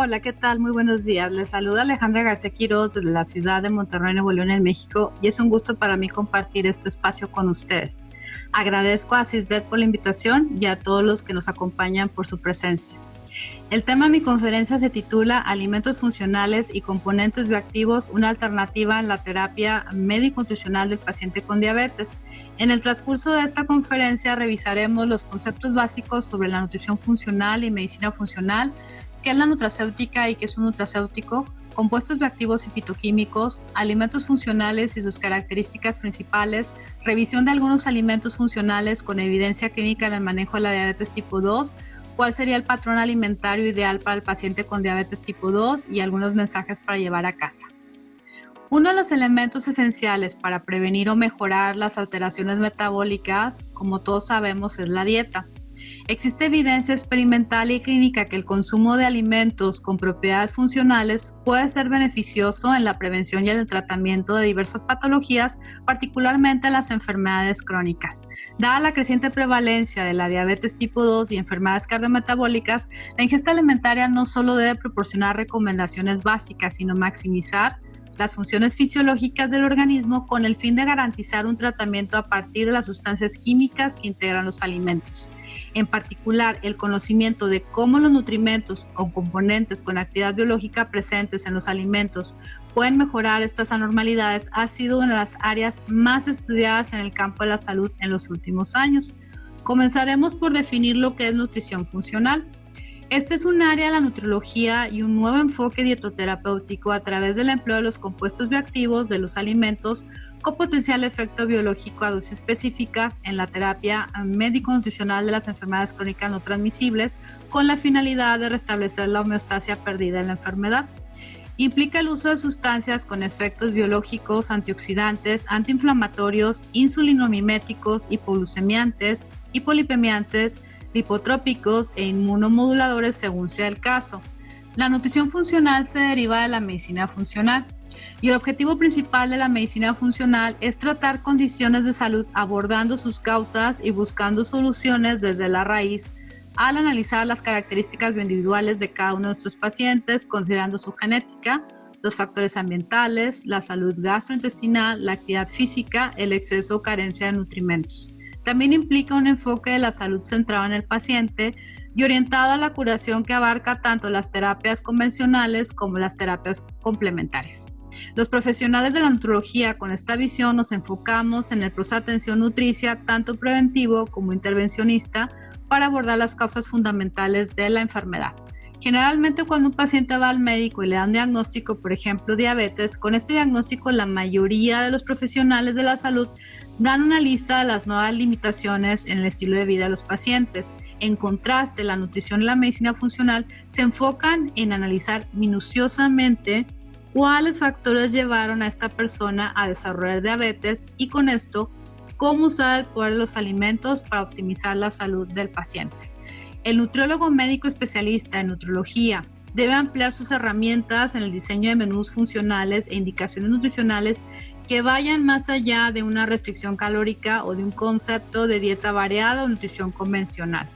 Hola, ¿qué tal? Muy buenos días. Les saluda Alejandra García Quiroz desde la ciudad de Monterrey, Nuevo León, en México, y es un gusto para mí compartir este espacio con ustedes. Agradezco a CISDED por la invitación y a todos los que nos acompañan por su presencia. El tema de mi conferencia se titula Alimentos funcionales y componentes bioactivos, una alternativa en la terapia médico-nutricional del paciente con diabetes. En el transcurso de esta conferencia revisaremos los conceptos básicos sobre la nutrición funcional y medicina funcional, qué es la nutracéutica y qué es un nutracéutico, compuestos bioactivos y fitoquímicos, alimentos funcionales y sus características principales, revisión de algunos alimentos funcionales con evidencia clínica en el manejo de la diabetes tipo 2, cuál sería el patrón alimentario ideal para el paciente con diabetes tipo 2 y algunos mensajes para llevar a casa. Uno de los elementos esenciales para prevenir o mejorar las alteraciones metabólicas, como todos sabemos, es la dieta. Existe evidencia experimental y clínica que el consumo de alimentos con propiedades funcionales puede ser beneficioso en la prevención y en el tratamiento de diversas patologías, particularmente las enfermedades crónicas. Dada la creciente prevalencia de la diabetes tipo 2 y enfermedades cardiometabólicas, la ingesta alimentaria no solo debe proporcionar recomendaciones básicas, sino maximizar las funciones fisiológicas del organismo con el fin de garantizar un tratamiento a partir de las sustancias químicas que integran los alimentos. En particular, el conocimiento de cómo los nutrimentos o componentes con actividad biológica presentes en los alimentos pueden mejorar estas anormalidades ha sido una de las áreas más estudiadas en el campo de la salud en los últimos años. Comenzaremos por definir lo que es nutrición funcional. Este es un área de la nutriología y un nuevo enfoque dietoterapéutico a través del empleo de los compuestos bioactivos de los alimentos con potencial efecto biológico a dosis específicas en la terapia médico-nutricional de las enfermedades crónicas no transmisibles con la finalidad de restablecer la homeostasia perdida en la enfermedad. Implica el uso de sustancias con efectos biológicos, antioxidantes, antiinflamatorios, insulinomiméticos, hipoglucemiantes, hipolipemiantes, lipotrópicos e inmunomoduladores según sea el caso. La nutrición funcional se deriva de la medicina funcional. Y el objetivo principal de la medicina funcional es tratar condiciones de salud abordando sus causas y buscando soluciones desde la raíz al analizar las características bioindividuales de cada uno de nuestros pacientes, considerando su genética, los factores ambientales, la salud gastrointestinal, la actividad física, el exceso o carencia de nutrimentos. También implica un enfoque de la salud centrado en el paciente y orientado a la curación que abarca tanto las terapias convencionales como las terapias complementarias. Los profesionales de la nutriología con esta visión nos enfocamos en el proceso de atención nutricia, tanto preventivo como intervencionista, para abordar las causas fundamentales de la enfermedad. Generalmente cuando un paciente va al médico y le dan un diagnóstico, por ejemplo diabetes, con este diagnóstico la mayoría de los profesionales de la salud dan una lista de las nuevas limitaciones en el estilo de vida de los pacientes. En contraste, la nutrición y la medicina funcional se enfocan en analizar minuciosamente cuáles factores llevaron a esta persona a desarrollar diabetes y con esto, cómo usar el poder de los alimentos para optimizar la salud del paciente. El nutriólogo médico especialista en nutriología debe ampliar sus herramientas en el diseño de menús funcionales e indicaciones nutricionales que vayan más allá de una restricción calórica o de un concepto de dieta variada o nutrición convencional.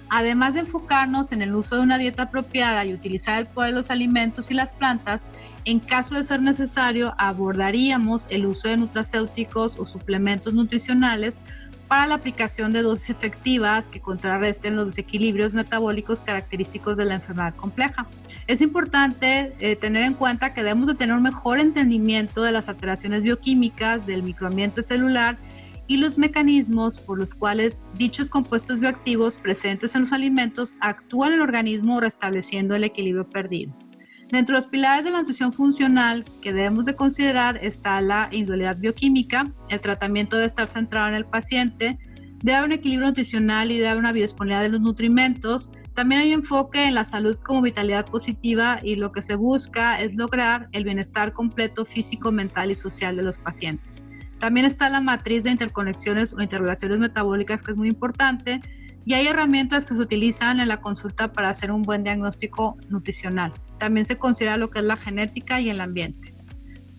Además de enfocarnos en el uso de una dieta apropiada y utilizar el poder de los alimentos y las plantas, en caso de ser necesario, abordaríamos el uso de nutracéuticos o suplementos nutricionales para la aplicación de dosis efectivas que contrarresten los desequilibrios metabólicos característicos de la enfermedad compleja. Es importante tener en cuenta que debemos de tener un mejor entendimiento de las alteraciones bioquímicas del microambiente celular y los mecanismos por los cuales dichos compuestos bioactivos presentes en los alimentos actúan en el organismo restableciendo el equilibrio perdido. Dentro de los pilares de la nutrición funcional que debemos de considerar está la individualidad bioquímica. El tratamiento debe estar centrado en el paciente, debe haber un equilibrio nutricional y debe haber una biodisponibilidad de los nutrimentos. También hay un enfoque en la salud como vitalidad positiva y lo que se busca es lograr el bienestar completo físico, mental y social de los pacientes. También está la matriz de interconexiones o interrelaciones metabólicas, que es muy importante, y hay herramientas que se utilizan en la consulta para hacer un buen diagnóstico nutricional. También se considera lo que es la genética y el ambiente.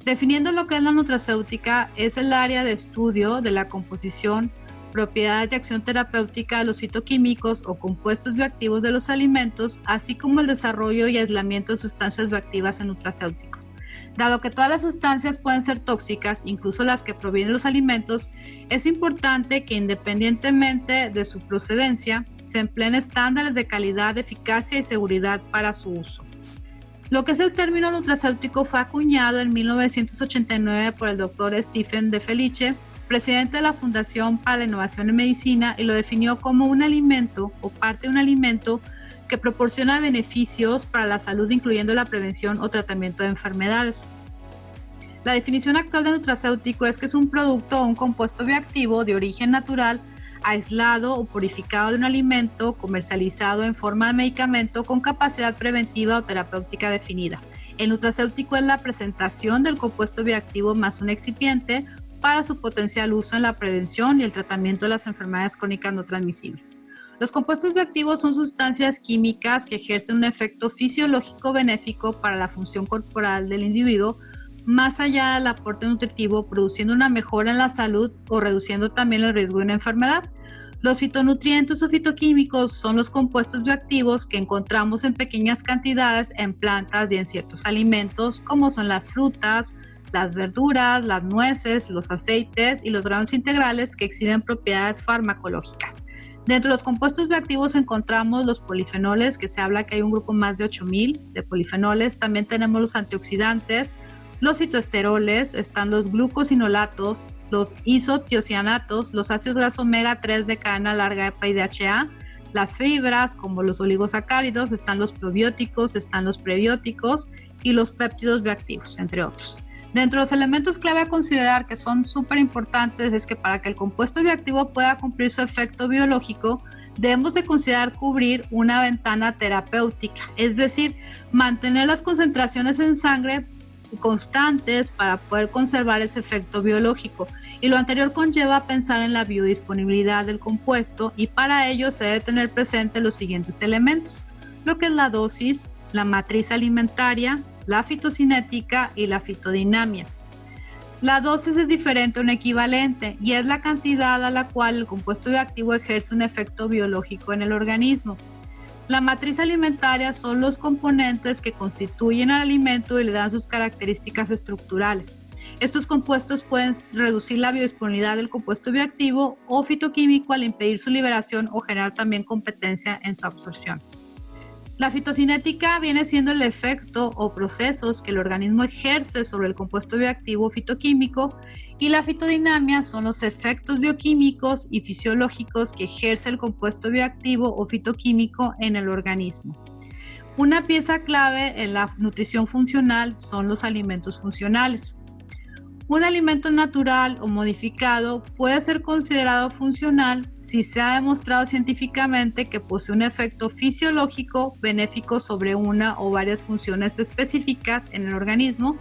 Definiendo lo que es la nutracéutica, es el área de estudio de la composición, propiedades de acción terapéutica de los fitoquímicos o compuestos bioactivos de los alimentos, así como el desarrollo y aislamiento de sustancias bioactivas en nutracéuticos. Dado que todas las sustancias pueden ser tóxicas, incluso las que provienen de los alimentos, es importante que independientemente de su procedencia, se empleen estándares de calidad, eficacia y seguridad para su uso. Lo que es el término nutracéutico fue acuñado en 1989 por el Dr. Stephen De Felice, presidente de la Fundación para la Innovación en Medicina, y lo definió como un alimento o parte de un alimento que proporciona beneficios para la salud, incluyendo la prevención o tratamiento de enfermedades. La definición actual de nutracéutico es que es un producto o un compuesto bioactivo de origen natural, aislado o purificado de un alimento, comercializado en forma de medicamento con capacidad preventiva o terapéutica definida. El nutracéutico es la presentación del compuesto bioactivo más un excipiente para su potencial uso en la prevención y el tratamiento de las enfermedades crónicas no transmisibles. Los compuestos bioactivos son sustancias químicas que ejercen un efecto fisiológico benéfico para la función corporal del individuo, más allá del aporte nutritivo, produciendo una mejora en la salud o reduciendo también el riesgo de una enfermedad. Los fitonutrientes o fitoquímicos son los compuestos bioactivos que encontramos en pequeñas cantidades en plantas y en ciertos alimentos, como son las frutas, las verduras, las nueces, los aceites y los granos integrales que exhiben propiedades farmacológicas. Dentro de los compuestos bioactivos encontramos los polifenoles, que se habla que hay un grupo más de 8,000 de polifenoles. También tenemos los antioxidantes, los fitoesteroles, están los glucosinolatos, los isotiocianatos, los ácidos grasos omega 3 de cadena larga EPA y DHA, las fibras como los oligosacáridos, están los probióticos, están los prebióticos y los péptidos bioactivos, entre otros. Dentro de los elementos clave a considerar que son súper importantes es que para que el compuesto bioactivo pueda cumplir su efecto biológico, debemos de considerar cubrir una ventana terapéutica, es decir, mantener las concentraciones en sangre constantes para poder conservar ese efecto biológico. Y lo anterior conlleva pensar en la biodisponibilidad del compuesto, y para ello se debe tener presente los siguientes elementos: lo que es la dosis, la matriz alimentaria, la fitocinética y la fitodinamia. La dosis es diferente a un equivalente y es la cantidad a la cual el compuesto bioactivo ejerce un efecto biológico en el organismo. La matriz alimentaria son los componentes que constituyen al alimento y le dan sus características estructurales. Estos compuestos pueden reducir la biodisponibilidad del compuesto bioactivo o fitoquímico al impedir su liberación o generar también competencia en su absorción. La fitocinética viene siendo el efecto o procesos que el organismo ejerce sobre el compuesto bioactivo fitoquímico, y la fitodinamia son los efectos bioquímicos y fisiológicos que ejerce el compuesto bioactivo o fitoquímico en el organismo. Una pieza clave en la nutrición funcional son los alimentos funcionales. Un alimento natural o modificado puede ser considerado funcional si se ha demostrado científicamente que posee un efecto fisiológico benéfico sobre una o varias funciones específicas en el organismo,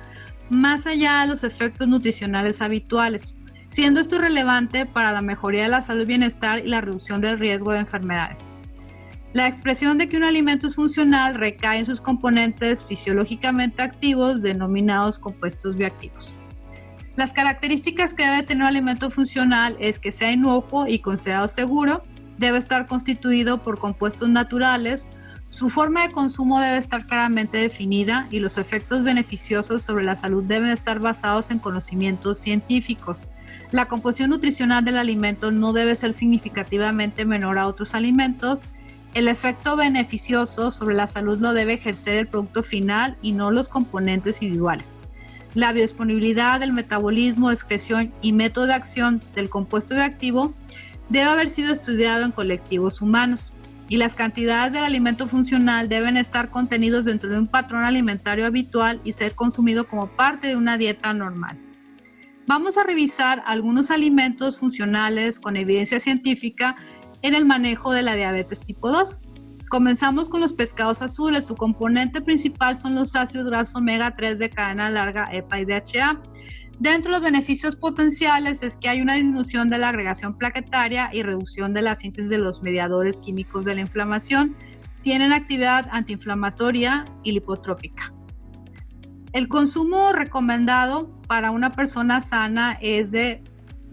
más allá de los efectos nutricionales habituales, siendo esto relevante para la mejoría de la salud y bienestar y la reducción del riesgo de enfermedades. La expresión de que un alimento es funcional recae en sus componentes fisiológicamente activos, denominados compuestos bioactivos. Las características que debe tener un alimento funcional es que sea inocuo y considerado seguro, debe estar constituido por compuestos naturales, su forma de consumo debe estar claramente definida y los efectos beneficiosos sobre la salud deben estar basados en conocimientos científicos. La composición nutricional del alimento no debe ser significativamente menor a otros alimentos. El efecto beneficioso sobre la salud lo debe ejercer el producto final y no los componentes individuales. La biodisponibilidad, el metabolismo, excreción y método de acción del compuesto bioactivo debe haber sido estudiado en colectivos humanos, y las cantidades del alimento funcional deben estar contenidos dentro de un patrón alimentario habitual y ser consumido como parte de una dieta normal. Vamos a revisar algunos alimentos funcionales con evidencia científica en el manejo de la diabetes tipo 2. Comenzamos con los pescados azules. Su componente principal son los ácidos grasos omega 3 de cadena larga EPA y DHA. Dentro de los beneficios potenciales es que hay una disminución de la agregación plaquetaria y reducción de la síntesis de los mediadores químicos de la inflamación. Tienen actividad antiinflamatoria y lipotrópica. El consumo recomendado para una persona sana es de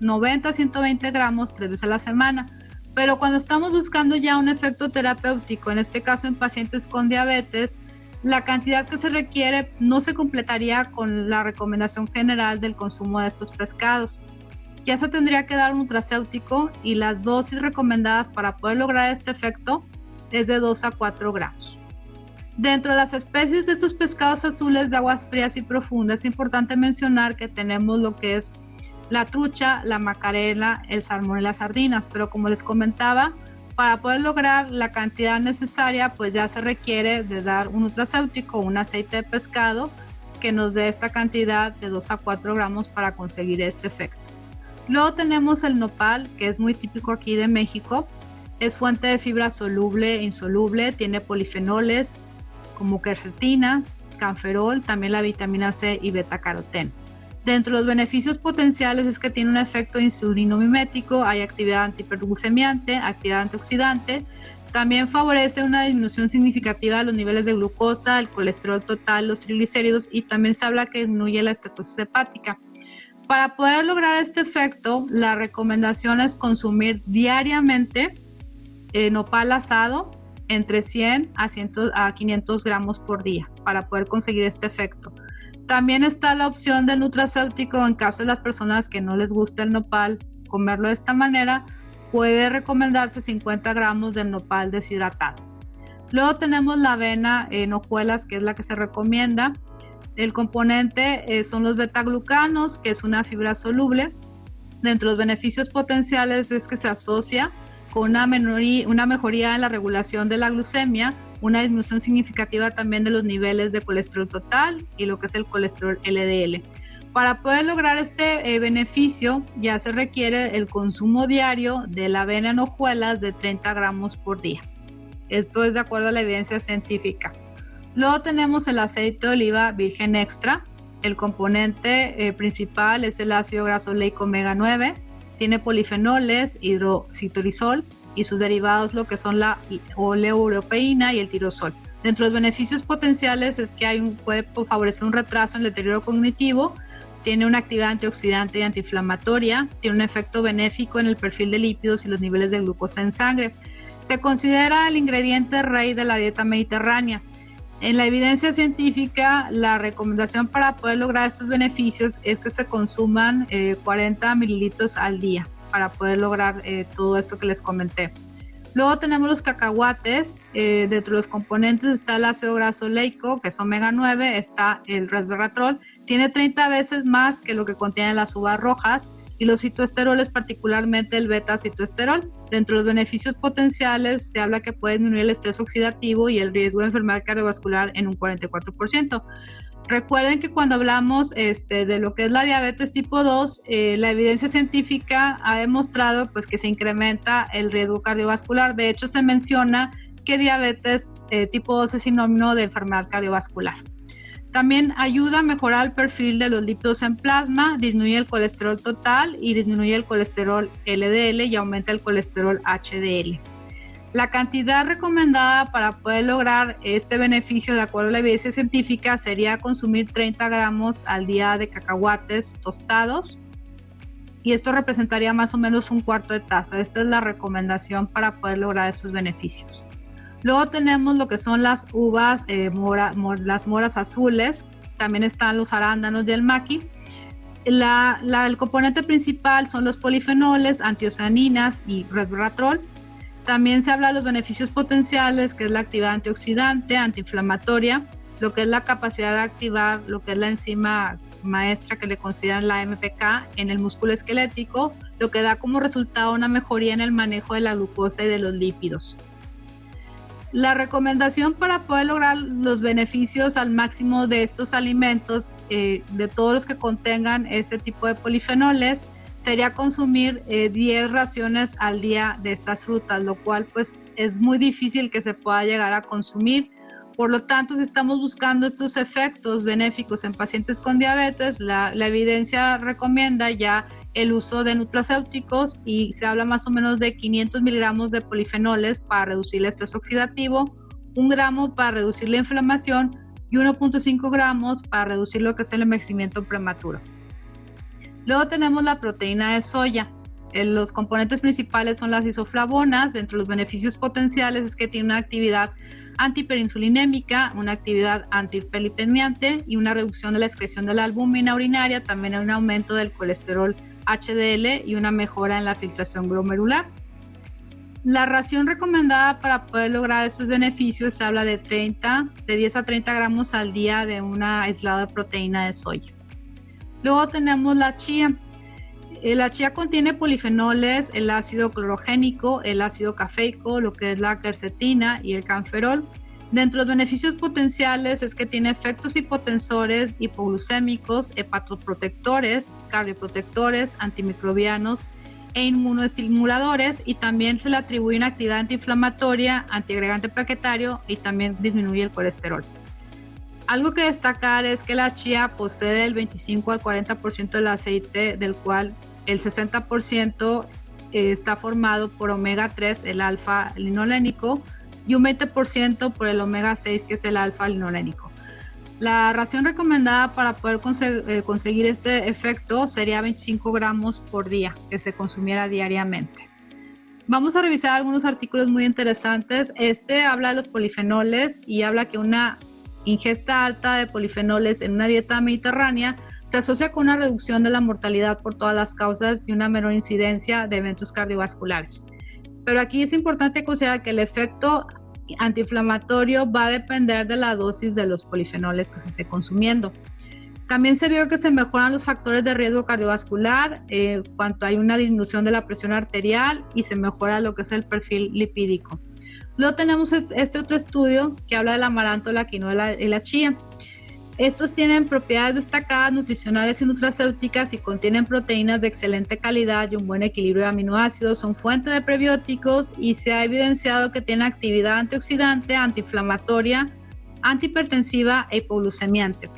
90 a 120 gramos 3 veces a la semana. Pero cuando estamos buscando ya un efecto terapéutico, en este caso en pacientes con diabetes, la cantidad que se requiere no se completaría con la recomendación general del consumo de estos pescados. Ya se tendría que dar un nutracéutico y las dosis recomendadas para poder lograr este efecto es de 2 a 4 gramos. Dentro de las especies de estos pescados azules de aguas frías y profundas, es importante mencionar que tenemos lo que es la trucha, la macarela, el salmón y las sardinas, pero como les comentaba, para poder lograr la cantidad necesaria, pues ya se requiere de dar un nutracéutico, un aceite de pescado que nos dé esta cantidad de 2 a 4 gramos para conseguir este efecto. Luego tenemos el nopal, que es muy típico aquí de México. Es fuente de fibra soluble e insoluble, tiene polifenoles como quercetina, canferol, también la vitamina C y beta-caroteno. Dentro de los beneficios potenciales es que tiene un efecto insulinomimético, hay actividad antihiperglucemiante, actividad antioxidante, también favorece una disminución significativa de los niveles de glucosa, el colesterol total, los triglicéridos y también se habla que disminuye la estatosis hepática. Para poder lograr este efecto, la recomendación es consumir diariamente nopal asado entre 100 a 500 gramos por día para poder conseguir este efecto. También está la opción del nutracéutico en caso de las personas que no les gusta el nopal, comerlo de esta manera, puede recomendarse 50 gramos del nopal deshidratado. Luego tenemos la avena en hojuelas, que es la que se recomienda. El componente son los betaglucanos, que es una fibra soluble. Dentro de los beneficios potenciales es que se asocia con una mejoría en la regulación de la glucemia, una disminución significativa también de los niveles de colesterol total y lo que es el colesterol LDL. Para poder lograr este beneficio ya se requiere el consumo diario de la avena en hojuelas de 30 gramos por día. Esto es de acuerdo a la evidencia científica. Luego tenemos el aceite de oliva virgen extra. El componente principal es el ácido graso oleico omega 9. Tiene polifenoles, hidroxitorisol y sus derivados lo que son la oleuropeína y el tirosol. Dentro de los beneficios potenciales es que puede favorecer un retraso en el deterioro cognitivo, tiene una actividad antioxidante y antiinflamatoria, tiene un efecto benéfico en el perfil de lípidos y los niveles de glucosa en sangre. Se considera el ingrediente rey de la dieta mediterránea. En la evidencia científica, la recomendación para poder lograr estos beneficios es que se consuman 40 mililitros al día para poder lograr todo esto que les comenté. Luego tenemos los cacahuates. Dentro de los componentes está el ácido graso oleico, que es omega 9, está el resveratrol, tiene 30 veces más que lo que contienen las uvas rojas, y los fitoesteroles, particularmente el beta-citoesterol. Dentro de los beneficios potenciales se habla que puede disminuir el estrés oxidativo y el riesgo de enfermedad cardiovascular en un 44%. Recuerden que cuando hablamos de lo que es la diabetes tipo 2, la evidencia científica ha demostrado pues, que se incrementa el riesgo cardiovascular. De hecho, se menciona que diabetes tipo 2 es sinónimo de enfermedad cardiovascular. También ayuda a mejorar el perfil de los lípidos en plasma, disminuye el colesterol total y disminuye el colesterol LDL y aumenta el colesterol HDL. La cantidad recomendada para poder lograr este beneficio de acuerdo a la evidencia científica sería consumir 30 gramos al día de cacahuates tostados y esto representaría más o menos un cuarto de taza. Esta es la recomendación para poder lograr estos beneficios. Luego tenemos lo que son las uvas, las moras azules, también están los arándanos y el maqui. El componente principal son los polifenoles, antiocianinas y resveratrol. También se habla de los beneficios potenciales, que es la actividad antioxidante, antiinflamatoria, lo que es la capacidad de activar lo que es la enzima maestra que le consideran la MPK en el músculo esquelético, lo que da como resultado una mejoría en el manejo de la glucosa y de los lípidos. La recomendación para poder lograr los beneficios al máximo de estos alimentos, de todos los que contengan este tipo de polifenoles, sería consumir 10 raciones al día de estas frutas, lo cual pues es muy difícil que se pueda llegar a consumir. Por lo tanto, si estamos buscando estos efectos benéficos en pacientes con diabetes, la evidencia recomienda ya el uso de nutracéuticos y se habla más o menos de 500 miligramos de polifenoles para reducir el estrés oxidativo, 1 gramo para reducir la inflamación y 1.5 gramos para reducir lo que es el envejecimiento prematuro. Luego tenemos la proteína de soya. Los componentes principales son las isoflavonas. Entre los beneficios potenciales es que tiene una actividad antihiperinsulinémica, una actividad antihiperlipemiante y una reducción de la excreción de la albúmina urinaria. También hay un aumento del colesterol HDL y una mejora en la filtración glomerular. La ración recomendada para poder lograr estos beneficios se habla de 10 a 30 gramos al día de una aislada de proteína de soya. Luego tenemos la chía. La chía contiene polifenoles, el ácido clorogénico, el ácido cafeico, lo que es la quercetina y el canferol. Dentro de los beneficios potenciales es que tiene efectos hipotensores, hipoglucémicos, hepatoprotectores, cardioprotectores, antimicrobianos e inmunoestimuladores, y también se le atribuye una actividad antiinflamatoria, antiagregante plaquetario y también disminuye el colesterol. Algo que destacar es que la chía posee el 25 al 40% del aceite, del cual el 60% está formado por omega 3, el alfa-linolénico, y un 20% por el omega 6, que es el alfa-linolénico. La ración recomendada para poder conseguir este efecto sería 25 gramos por día, que se consumiera diariamente. Vamos a revisar algunos artículos muy interesantes. Este habla de los polifenoles y habla que una ingesta alta de polifenoles en una dieta mediterránea se asocia con una reducción de la mortalidad por todas las causas y una menor incidencia de eventos cardiovasculares. Pero aquí es importante considerar que el efecto antiinflamatorio va a depender de la dosis de los polifenoles que se esté consumiendo. También se vio que se mejoran los factores de riesgo cardiovascular cuando hay una disminución de la presión arterial y se mejora lo que es el perfil lipídico. Luego tenemos este otro estudio que habla del amaranto, la quinoa y la chía. Estos tienen propiedades destacadas nutricionales y nutracéuticas y contienen proteínas de excelente calidad y un buen equilibrio de aminoácidos. Son fuente de prebióticos y se ha evidenciado que tienen actividad antioxidante, antiinflamatoria, antihipertensiva e hipoglucemiante.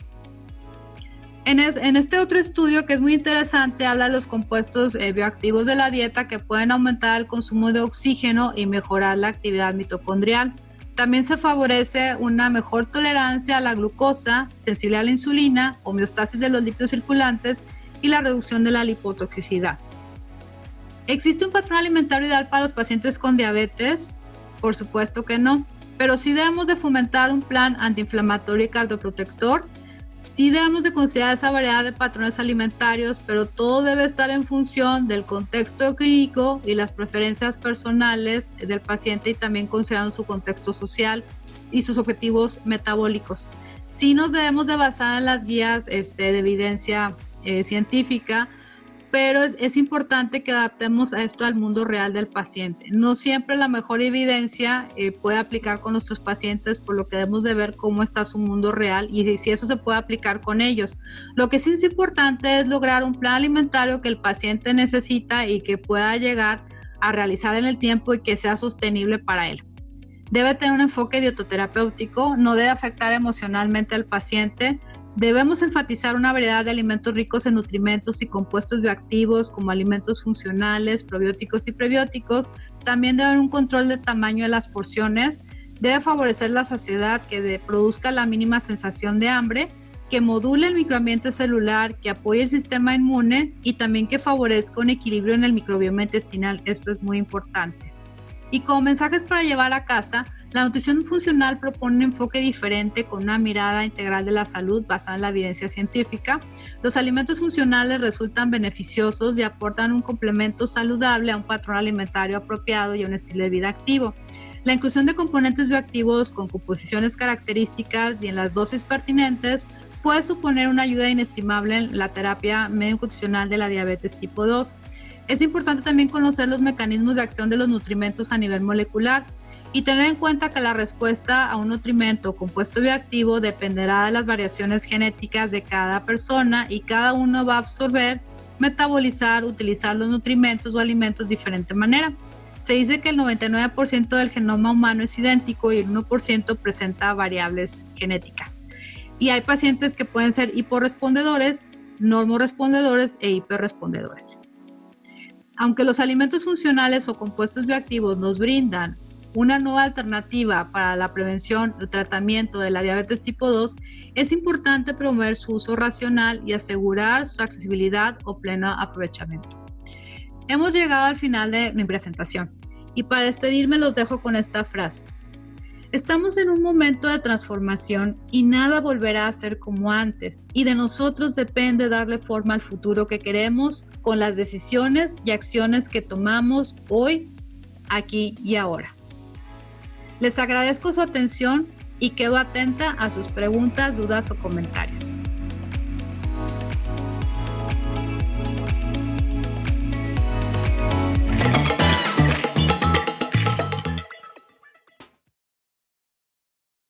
En este otro estudio, que es muy interesante, habla de los compuestos bioactivos de la dieta que pueden aumentar el consumo de oxígeno y mejorar la actividad mitocondrial. También se favorece una mejor tolerancia a la glucosa, sensibilidad a la insulina, homeostasis de los lípidos circulantes y la reducción de la lipotoxicidad. ¿Existe un patrón alimentario ideal para los pacientes con diabetes? Por supuesto que no, pero sí debemos de fomentar un plan antiinflamatorio y cardioprotector. Sí debemos de considerar esa variedad de patrones alimentarios, pero todo debe estar en función del contexto clínico y las preferencias personales del paciente, y también considerando su contexto social y sus objetivos metabólicos. Sí nos debemos de basar en las guías de evidencia científica, pero es importante que adaptemos a esto al mundo real del paciente. No siempre la mejor evidencia puede aplicar con nuestros pacientes, por lo que debemos de ver cómo está su mundo real y si eso se puede aplicar con ellos. Lo que sí es importante es lograr un plan alimentario que el paciente necesita y que pueda llegar a realizar en el tiempo y que sea sostenible para él. Debe tener un enfoque dietoterapéutico, no debe afectar emocionalmente al paciente. Debemos enfatizar una variedad de alimentos ricos en nutrimentos y compuestos bioactivos, como alimentos funcionales, probióticos y prebióticos. También debe haber un control del tamaño de las porciones. Debe favorecer la saciedad, que produzca la mínima sensación de hambre, que module el microambiente celular, que apoye el sistema inmune y también que favorezca un equilibrio en el microbioma intestinal. Esto es muy importante. Y como mensajes para llevar a casa, la nutrición funcional propone un enfoque diferente con una mirada integral de la salud basada en la evidencia científica. Los alimentos funcionales resultan beneficiosos y aportan un complemento saludable a un patrón alimentario apropiado y a un estilo de vida activo. La inclusión de componentes bioactivos con composiciones características y en las dosis pertinentes puede suponer una ayuda inestimable en la terapia médico-nutricional de la diabetes tipo 2. Es importante también conocer los mecanismos de acción de los nutrimentos a nivel molecular y tener en cuenta que la respuesta a un nutrimento o compuesto bioactivo dependerá de las variaciones genéticas de cada persona, y cada uno va a absorber, metabolizar, utilizar los nutrimentos o alimentos de diferente manera. Se dice que el 99% del genoma humano es idéntico y el 1% presenta variables genéticas. Y hay pacientes que pueden ser hiporrespondedores, normorespondedores e hiperrespondedores. Aunque los alimentos funcionales o compuestos bioactivos nos brindan una nueva alternativa para la prevención o tratamiento de la diabetes tipo 2, es importante promover su uso racional y asegurar su accesibilidad o pleno aprovechamiento. Hemos llegado al final de mi presentación y para despedirme los dejo con esta frase. Estamos en un momento de transformación y nada volverá a ser como antes, y de nosotros depende darle forma al futuro que queremos con las decisiones y acciones que tomamos hoy, aquí y ahora. Les agradezco su atención y quedo atenta a sus preguntas, dudas o comentarios.